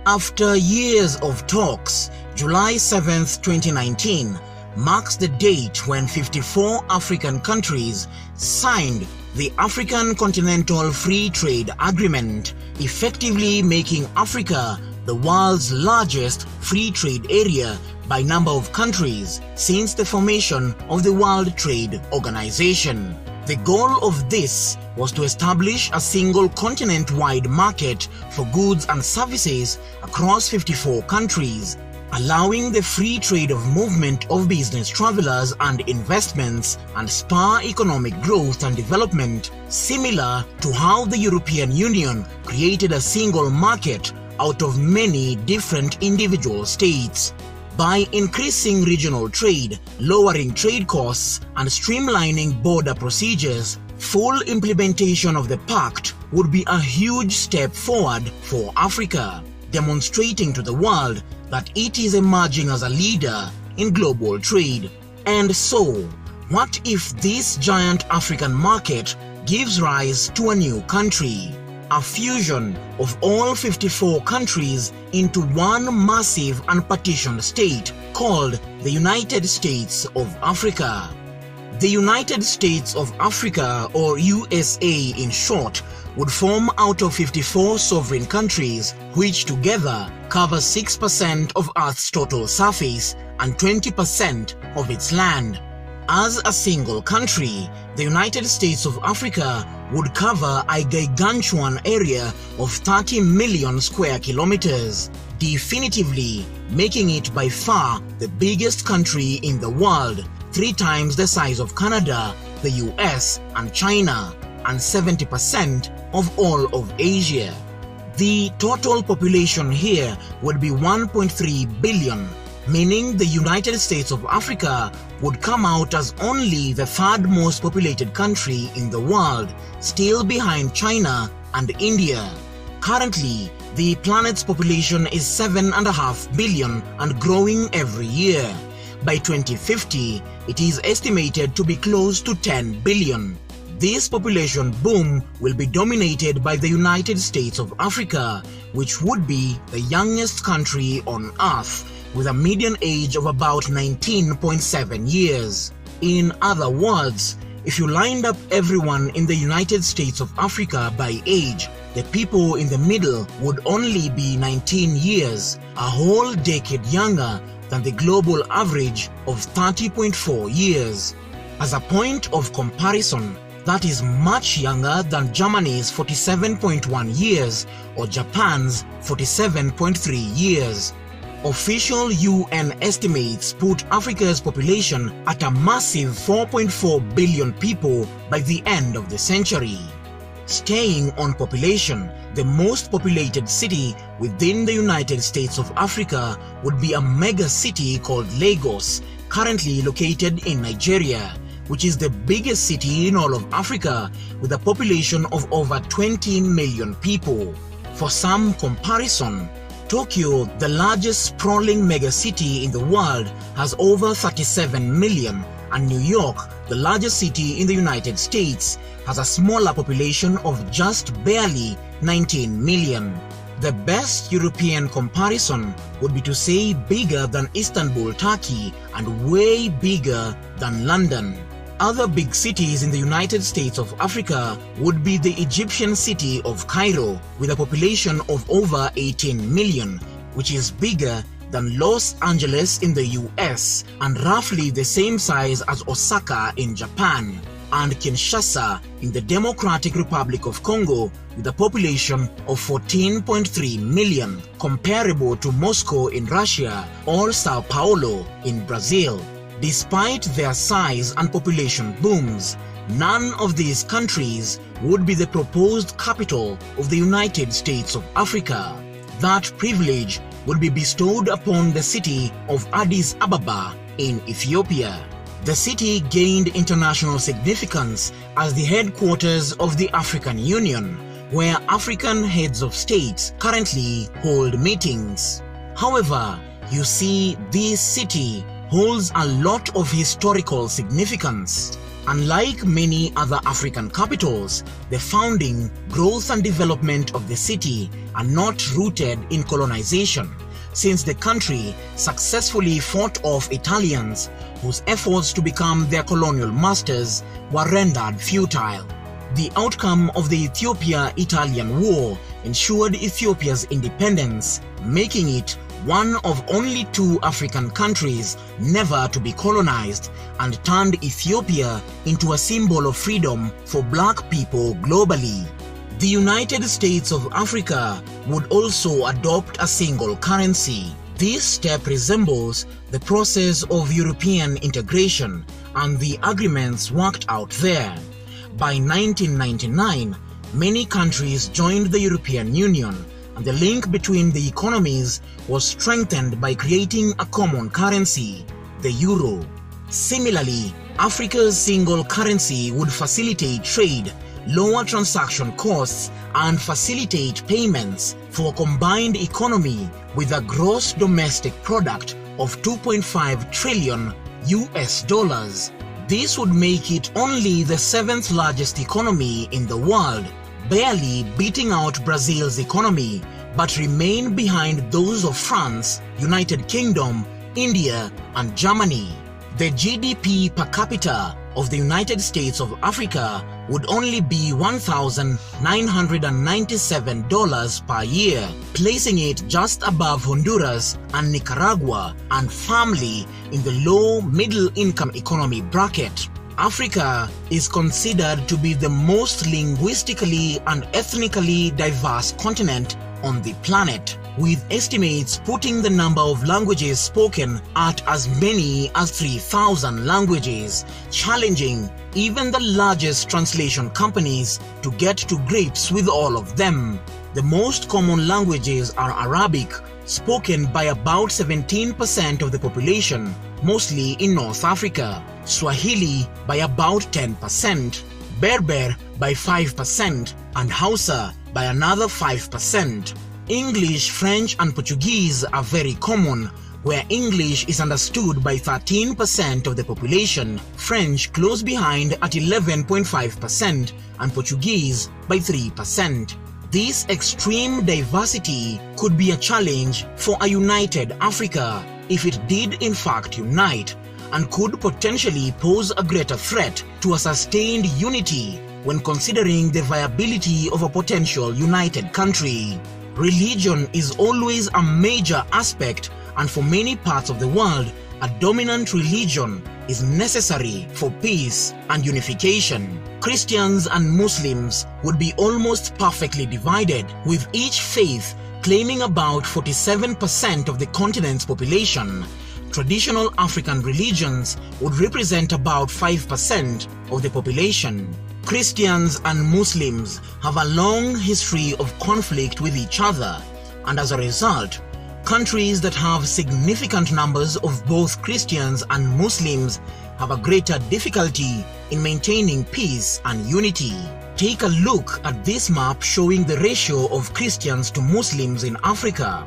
After years of talks, July 7, 2019 marks the date when 54 African countries signed the African Continental Free Trade Agreement, effectively making Africa the world's largest free trade area by number of countries since the formation of the World Trade Organization. The goal of this was to establish a single continent-wide market for goods and services across 54 countries, allowing the free trade of movement of business travelers and investments and spur economic growth and development, similar to how the European Union created a single market out of many different individual states. By increasing regional trade, lowering trade costs, and streamlining border procedures, full implementation of the pact would be a huge step forward for Africa, demonstrating to the world that it is emerging as a leader in global trade. And so, what if this giant African market gives rise to a new country? A fusion of all 54 countries into one massive and partitioned state called the United States of Africa. The United States of Africa, or USA in short, would form out of 54 sovereign countries which together cover 6% of Earth's total surface and 20% of its land. As a single country, the United States of Africa would cover a gargantuan area of 30 million square kilometers, definitively making it by far the biggest country in the world, 3 times the size of Canada, the US, and China, and 70% of all of Asia. The total population here would be 1.3 billion, meaning the United States of Africa would come out as only the 3rd most populated country in the world, still behind China and India. Currently, the planet's population is 7.5 billion and growing every year. By 2050, it is estimated to be close to 10 billion. This population boom will be dominated by the United States of Africa, which would be the youngest country on Earth, with a median age of about 19.7 years. In other words, if you lined up everyone in the United States of Africa by age, the people in the middle would only be 19 years, a whole decade younger than the global average of 30.4 years. As a point of comparison, that is much younger than Germany's 47.1 years or Japan's 47.3 years. Official UN estimates put Africa's population at a massive 4.4 billion people by the end of the century. Staying on population, the most populated city within the United States of Africa would be a mega city called Lagos, currently located in Nigeria, which is the biggest city in all of Africa with a population of over 20 million people. For some comparison, Tokyo, the largest sprawling megacity in the world, has over 37 million, and New York, the largest city in the United States, has a smaller population of just barely 19 million. The best European comparison would be to say bigger than Istanbul, Turkey, and way bigger than London. Other big cities in the United States of Africa would be the Egyptian city of Cairo, with a population of over 18 million, which is bigger than Los Angeles in the US and roughly the same size as Osaka in Japan, and Kinshasa in the Democratic Republic of Congo with a population of 14.3 million, comparable to Moscow in Russia or Sao Paulo in Brazil. Despite their size and population booms, none of these countries would be the proposed capital of the United States of Africa. That privilege would be bestowed upon the city of Addis Ababa in Ethiopia. The city gained international significance as the headquarters of the African Union, where African heads of states currently hold meetings. However, you see, this city holds a lot of historical significance. Unlike many other African capitals, the founding, growth and development of the city are not rooted in colonization, since the country successfully fought off Italians whose efforts to become their colonial masters were rendered futile. The outcome of the Ethiopia-Italian War ensured Ethiopia's independence, making it one of only 2 African countries never to be colonized, and turned Ethiopia into a symbol of freedom for black people globally. The United States of Africa would also adopt a single currency. This step resembles the process of European integration and the agreements worked out there. By 1999, many countries joined the European Union, and the link between the economies was strengthened by creating a common currency, the euro. Similarly, Africa's single currency would facilitate trade, lower transaction costs, and facilitate payments for a combined economy with a gross domestic product of 2.5 trillion US dollars. This would make it only the 7th largest economy in the world, barely beating out Brazil's economy, but remain behind those of France, United Kingdom, India, and Germany. The GDP per capita of the United States of Africa would only be $1,997 per year, placing it just above Honduras and Nicaragua, and firmly in the low middle-income economy bracket. Africa is considered to be the most linguistically and ethnically diverse continent on the planet, with estimates putting the number of languages spoken at as many as 3,000 languages, challenging even the largest translation companies to get to grips with all of them. The most common languages are Arabic, spoken by about 17% of the population, mostly in North Africa, Swahili by about 10%, Berber by 5%, and Hausa by another 5%. English, French, and Portuguese are very common, where English is understood by 13% of the population, French close behind at 11.5%, and Portuguese by 3%. This extreme diversity could be a challenge for a united Africa if it did in fact unite, and could potentially pose a greater threat to a sustained unity when considering the viability of a potential united country. Religion is always a major aspect, and for many parts of the world, a dominant religion is necessary for peace and unification. Christians and Muslims would be almost perfectly divided, with each faith claiming about 47% of the continent's population. Traditional African religions would represent about 5% of the population. Christians and Muslims have a long history of conflict with each other, and as a result, countries that have significant numbers of both Christians and Muslims have a greater difficulty in maintaining peace and unity. Take a look at this map showing the ratio of Christians to Muslims in Africa.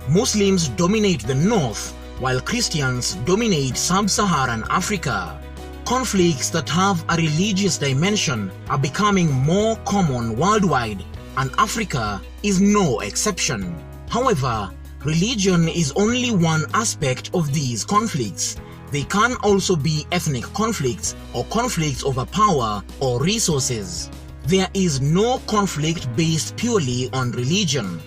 Muslims dominate the north, while Christians dominate sub-Saharan Africa. Conflicts that have a religious dimension are becoming more common worldwide, and Africa is no exception. However, religion is only one aspect of these conflicts. They can also be ethnic conflicts or conflicts over power or resources. There is no conflict based purely on religion.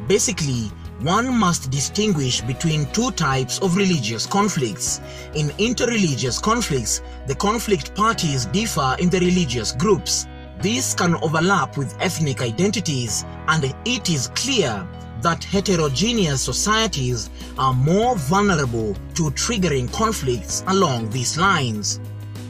Basically, one must distinguish between 2 types of religious conflicts. In interreligious conflicts, the conflict parties differ in the religious groups. These can overlap with ethnic identities, and it is clear that heterogeneous societies are more vulnerable to triggering conflicts along these lines.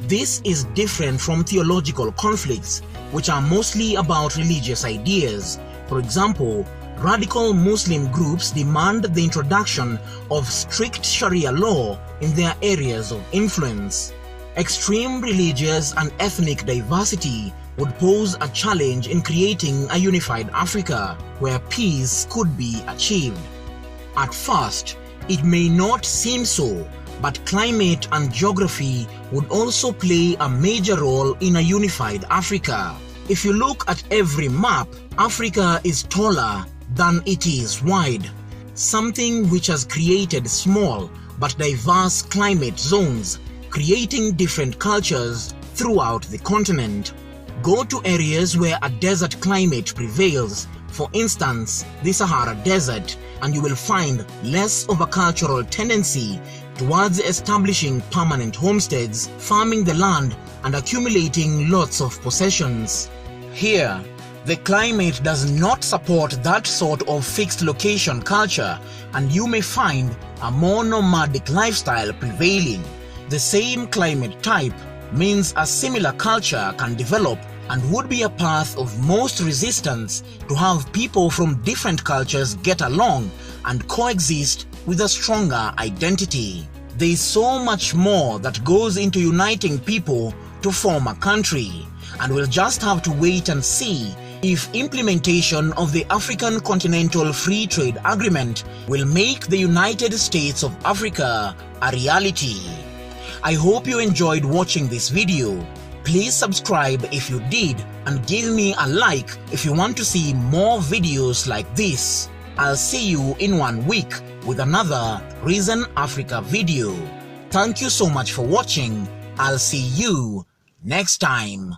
This is different from theological conflicts, which are mostly about religious ideas. For example, radical Muslim groups demand the introduction of strict Sharia law in their areas of influence. Extreme religious and ethnic diversity would pose a challenge in creating a unified Africa where peace could be achieved. At first, it may not seem so, but climate and geography would also play a major role in a unified Africa. If you look at every map, Africa is taller than it is wide, something which has created small but diverse climate zones, creating different cultures throughout the continent. Go to areas where a desert climate prevails, for instance, the Sahara Desert, and you will find less of a cultural tendency towards establishing permanent homesteads, farming the land, and accumulating lots of possessions. Here, the climate does not support that sort of fixed location culture, and you may find a more nomadic lifestyle prevailing. The same climate type means a similar culture can develop and would be a path of most resistance to have people from different cultures get along and coexist with a stronger identity. There is so much more that goes into uniting people to form a country, and we'll just have to wait and see if implementation of the African Continental Free Trade Agreement will make the United States of Africa a reality. I hope you enjoyed watching this video. Please subscribe if you did, and give me a like if you want to see more videos like this. I'll see you in 1 week with another Reason Africa video. Thank you so much for watching. I'll see you next time.